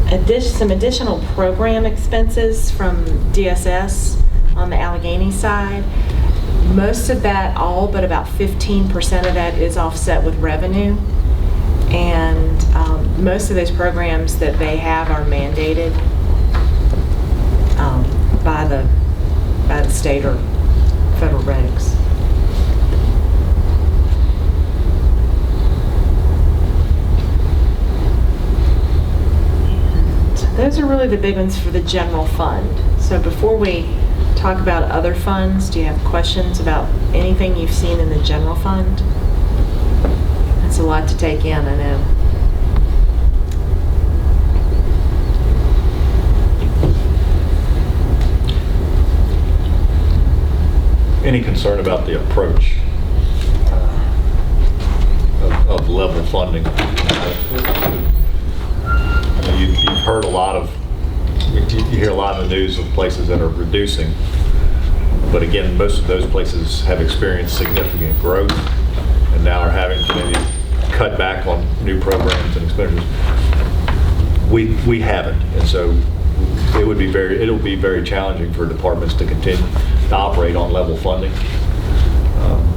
some additional program expenses from DSS on the Alleghany side. Most of that, all but about 15% of that is offset with revenue. And most of those programs that they have are mandated by the state or federal regs. And those are really the big ones for the general fund. So before we talk about other funds, do you have questions about anything you've seen in the general fund? That's a lot to take in, I know. Any concern about the approach of level funding? You've heard a lot of, you hear a lot in the news of places that are reducing, but again, most of those places have experienced significant growth and now are having to maybe cut back on new programs and expenditures. We haven't, and so it'll be very challenging for departments to continue to operate on level funding.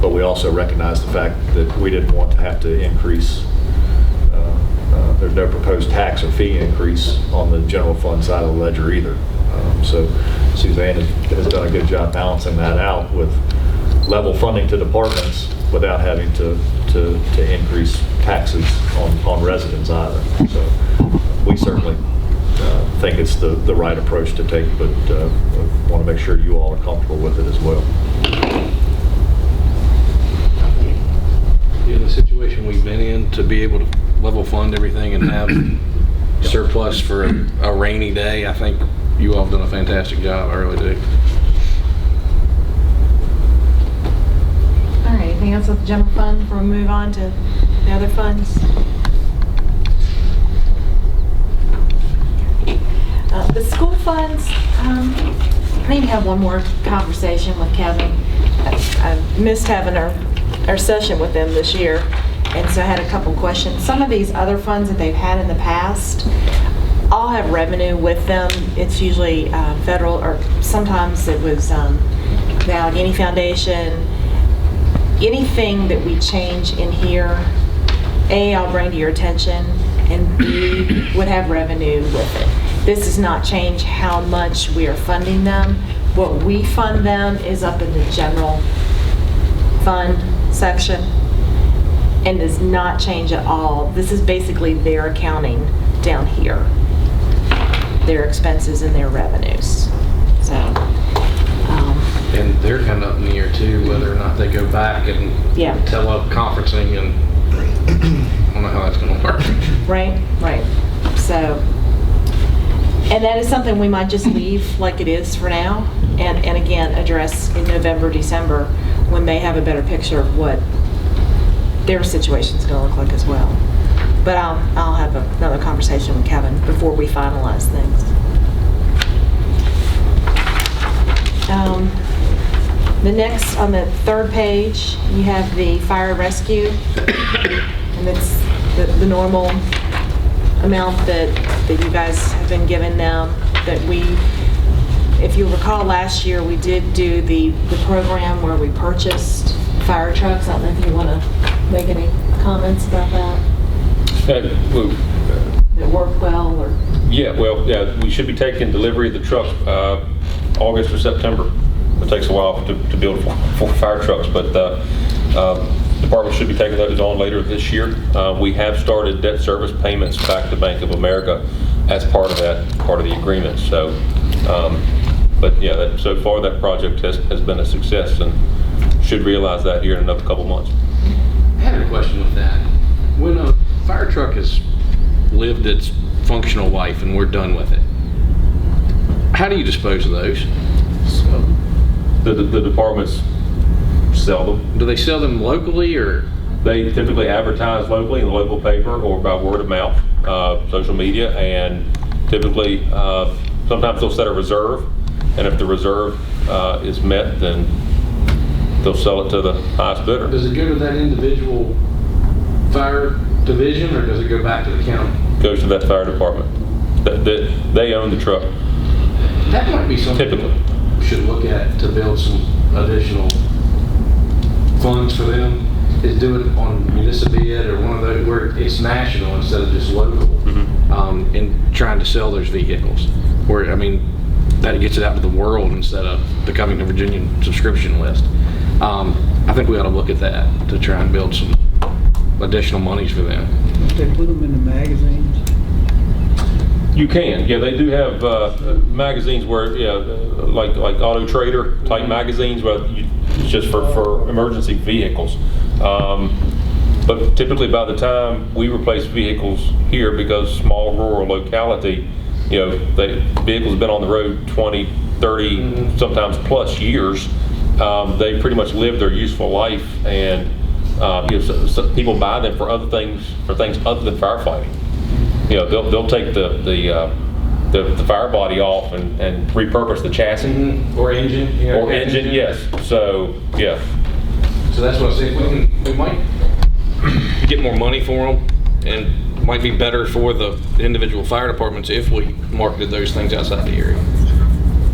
But we also recognize the fact that we didn't want to have to increase. There's no proposed tax or fee increase on the general fund side of the ledger either. So Suzanne has done a good job balancing that out with level funding to departments without having to increase taxes on residents either. So we certainly think it's the right approach to take, but want to make sure you all are comfortable with it as well. In the situation we've been in, to be able to level fund everything and have surplus for a rainy day, I think you all have done a fantastic job. I really do. All right, anything else with the general fund before we move on to the other funds? The school funds, I need to have one more conversation with Kevin. I missed having our session with them this year, and so I had a couple questions. Some of these other funds that they've had in the past all have revenue with them. It's usually federal, or sometimes it was the Alleghany Foundation. Anything that we change in here, A, I'll bring to your attention, and B, would have revenue with it. This does not change how much we are funding them. What we fund them is up in the general fund section and does not change at all. This is basically their accounting down here, their expenses and their revenues. So, and they're kind of up in the air too, whether or not they go back and teleconferencing, and I don't know how that's going to work. Right. So, and that is something we might just leave like it is for now, and again address in November, December, when they have a better picture of what their situation is going to look like as well. But I'll have another conversation with Kevin before we finalize things. The next, on the third page, you have the fire rescue, and it's the normal amount that you guys have been giving them. That if you recall last year, we did do the program where we purchased fire trucks. I don't know if you want to make any comments about that. It worked well, or? Yeah, we should be taking delivery of the trucks August or September. It takes a while to build four fire trucks, but the department should be taking those on later this year. We have started debt service payments back to Bank of America as part of the agreement. So, but yeah, so far that project has been a success and should realize that here in another couple months. I had a question with that. When a fire truck has lived its functional life and we're done with it, how do you dispose of those? So, the departments sell them. Do they sell them locally, or? They typically advertise locally in the local paper or by word of mouth, social media, and typically sometimes they'll set a reserve, and if the reserve is met, then they'll sell it to the highest bidder. Does it go to that individual fire division, or does it go back to the county? Goes to that fire department. that they own the truck That might be something typically. we should look at to build some additional funds for them, is do it on municipal bid or one of those where it's national instead of just local, and trying to sell those vehicles. Where, I mean, that gets it out to the world instead of becoming a Virginia subscription list. I think we ought to look at that to try and build some additional monies for them. They put them in the magazines. You can, yeah. They do have magazines where, yeah, like Auto Trader type magazines, where it's just for emergency vehicles. But typically, by the time we replace vehicles here, because small rural locality, you know, vehicles have been on the road 20, 30, sometimes plus years. They pretty much live their useful life, and you know, so people buy them for things other than firefighting. You know, they'll take the fire body off and repurpose the chassis Or engine. You know, or engine. Yes. So yeah. So that's what I said. We might get more money for them, and might be better for the individual fire departments if we marketed those things outside the area.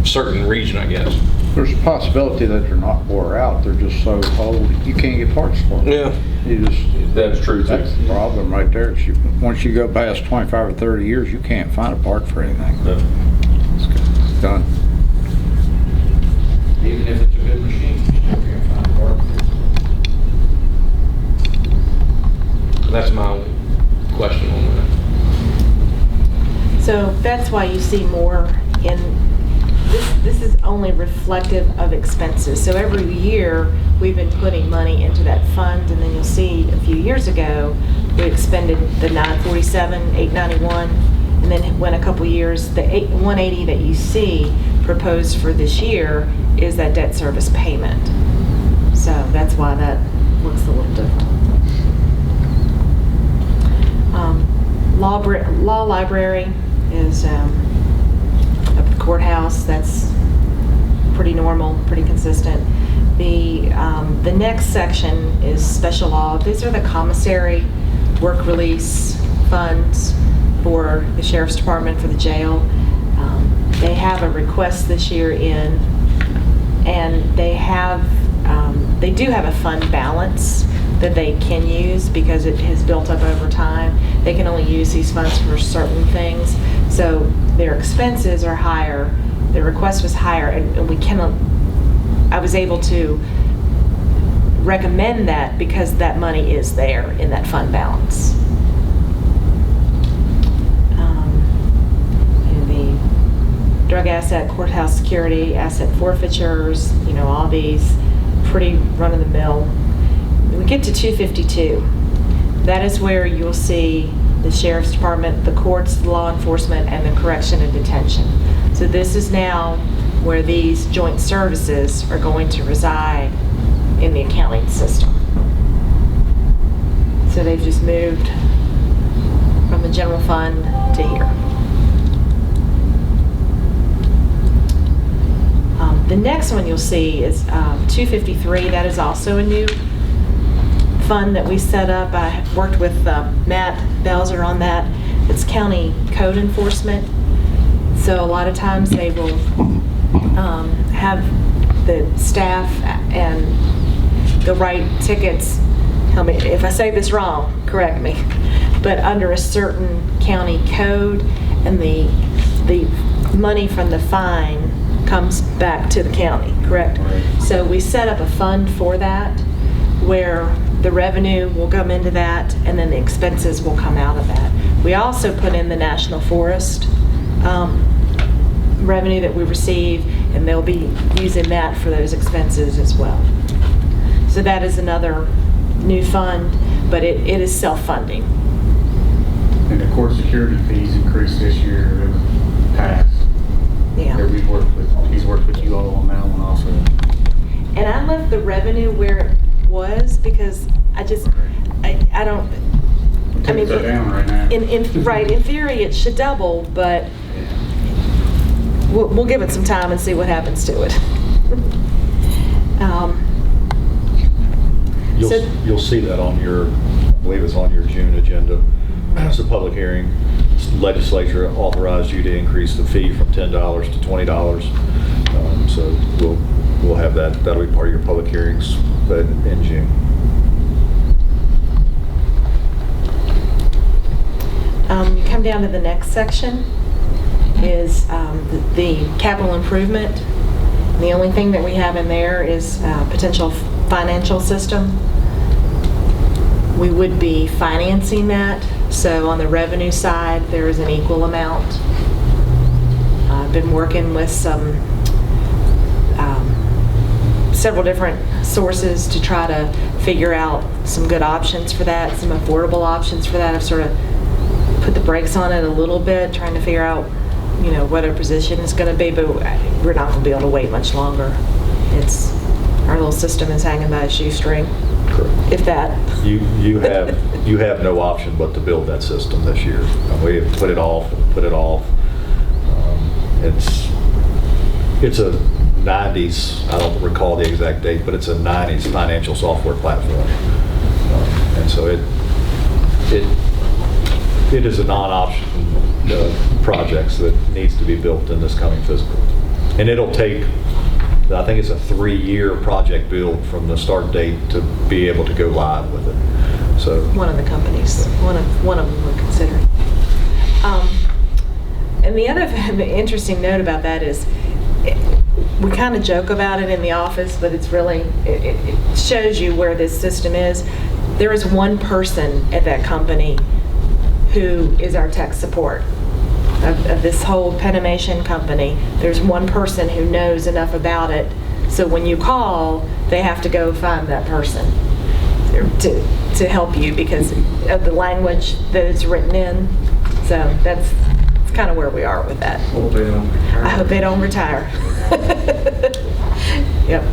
Certain region, I guess. There's a possibility that they're not wore out, they're just so old, you can't get parts for them. Yeah. You just, That's true too. that's the problem right there. Once you go past 25 or 30 years, you can't find a part for anything. No. It's done. Even if it's a good machine, you still can't find a part. That's my only question on that. So that's why you see more in, this is only reflective of expenses. So every year, we've been putting money into that fund, and then you'll see a few years ago, we expended the 947, 891, and then when a couple years, the 180 that you see proposed for this year is that debt service payment. So that's why that looks a little different. Law library is up at the courthouse. That's pretty normal, pretty consistent. The next section is special law. These are the commissary work release funds for the sheriff's department, for the jail. They have a request this year in, and they do have a fund balance that they can use because it has built up over time. They can only use these funds for certain things. So their expenses are higher, their request was higher, and we cannot, I was able to recommend that because that money is there in that fund balance. And the drug asset, courthouse security, asset forfeitures, you know, all these pretty run-of-the-mill. We get to 252. That is where you'll see the sheriff's department, the courts, the law enforcement, and the correction and detention. So this is now where these joint services are going to reside in the accounting system. So they've just moved from the general fund to here. The next one you'll see is 253. That is also a new fund that we set up. I worked with Matt Belzer on that. It's county code enforcement. So a lot of times they will have the staff and the right tickets. Tell me if I say this wrong, correct me. But under a certain county code, and the money from the fine comes back to the county, correct? Right. So we set up a fund for that, where the revenue will come into that, and then the expenses will come out of that. We also put in the National Forest revenue that we receive, and they'll be using that for those expenses as well. So that is another new fund, but it is self-funding. And the court security fees increased this year, it was passed. Yeah. That he's worked with you all on that one also. And I left the revenue where it was because I don't, I mean, It's down right now. in theory it should double, but we'll give it some time and see what happens to it. You'll see that on your, I believe it's on your June agenda. It's a public hearing legislature authorized you to increase the fee from $10 to $20. So we'll have that. That'll be part of your public hearings in June. You come down to the next section is the capital improvement. The only thing that we have in there is potential financial system. We would be financing that, so on the revenue side, there is an equal amount. I've been working with several different sources to try to figure out some good options for that, some affordable options for that. I've sort of put the brakes on it a little bit, trying to figure out, what our position is going to be, but we're not going to be able to wait much longer. Our little system is hanging by a shoestring. Correct. If that. You have no option but to build that system this year. We have put it off. It's a 90s, I don't recall the exact date, but it's a 90s financial software platform. And so it is a non-option project that needs to be built in this coming fiscal. And it'll take, I think it's a 3-year project build from the start date to be able to go live with it. So One of the companies, one of them we're considering. And the other interesting note about that is, we kind of joke about it in the office, but it's really, it shows you where this system is. There is one person at that company who is our tech support of this whole Penimation company. There's one person who knows enough about it, so when you call, they have to go find that person to help you because of the language that it's written in. So that's kind of where we are with that. I hope they don't retire. Yep.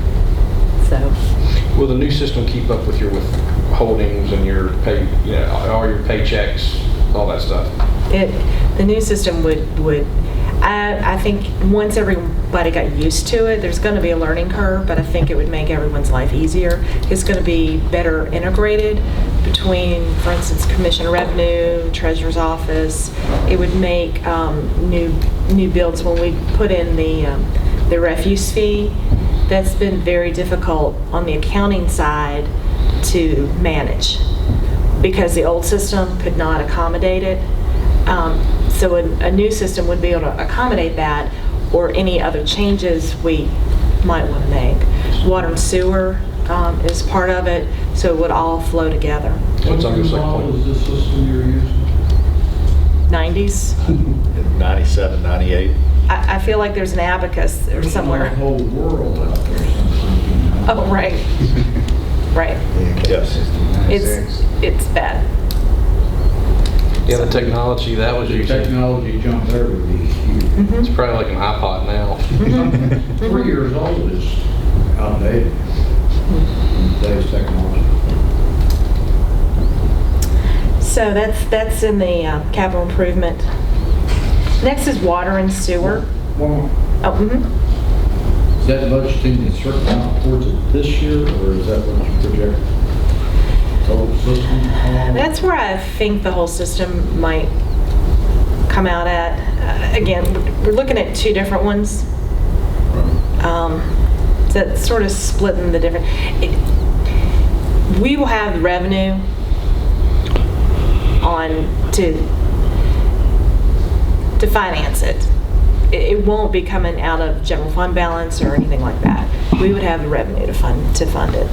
So. Will the new system keep up with your withholdings and your pay, all your paychecks, all that stuff? The new system would I think once everybody got used to it, there's going to be a learning curve, but I think it would make everyone's life easier. It's going to be better integrated between, for instance, Commissioner Revenue, Treasurer's Office. It would make new builds when we put in the refuse fee. That's been very difficult on the accounting side to manage because the old system could not accommodate it. So a new system would be able to accommodate that or any other changes we might want to make. Water and sewer is part of it, so it would all flow together. What's on your What second model point? is this system you're using? 90s, 97, 98. I feel like there's an abacus or There's somewhere. a whole world out there. Something. Oh, right. Right. Yes. It's bad. Yeah, the technology that was The using, technology jump there would be huge. it's probably like an iPod now. 3 years old is outdated in today's technology. So that's in the capital improvement. Next is water and sewer. Well, Oh, is that budgeting a certain amount towards it this year, or is that what you project? Total system? That's where I think the whole system might come out at. Again, we're looking at two different ones. So it's sort of splitting the different. We will have the revenue to finance it. It won't be coming out of general fund balance or anything like that. We would have the revenue to fund it.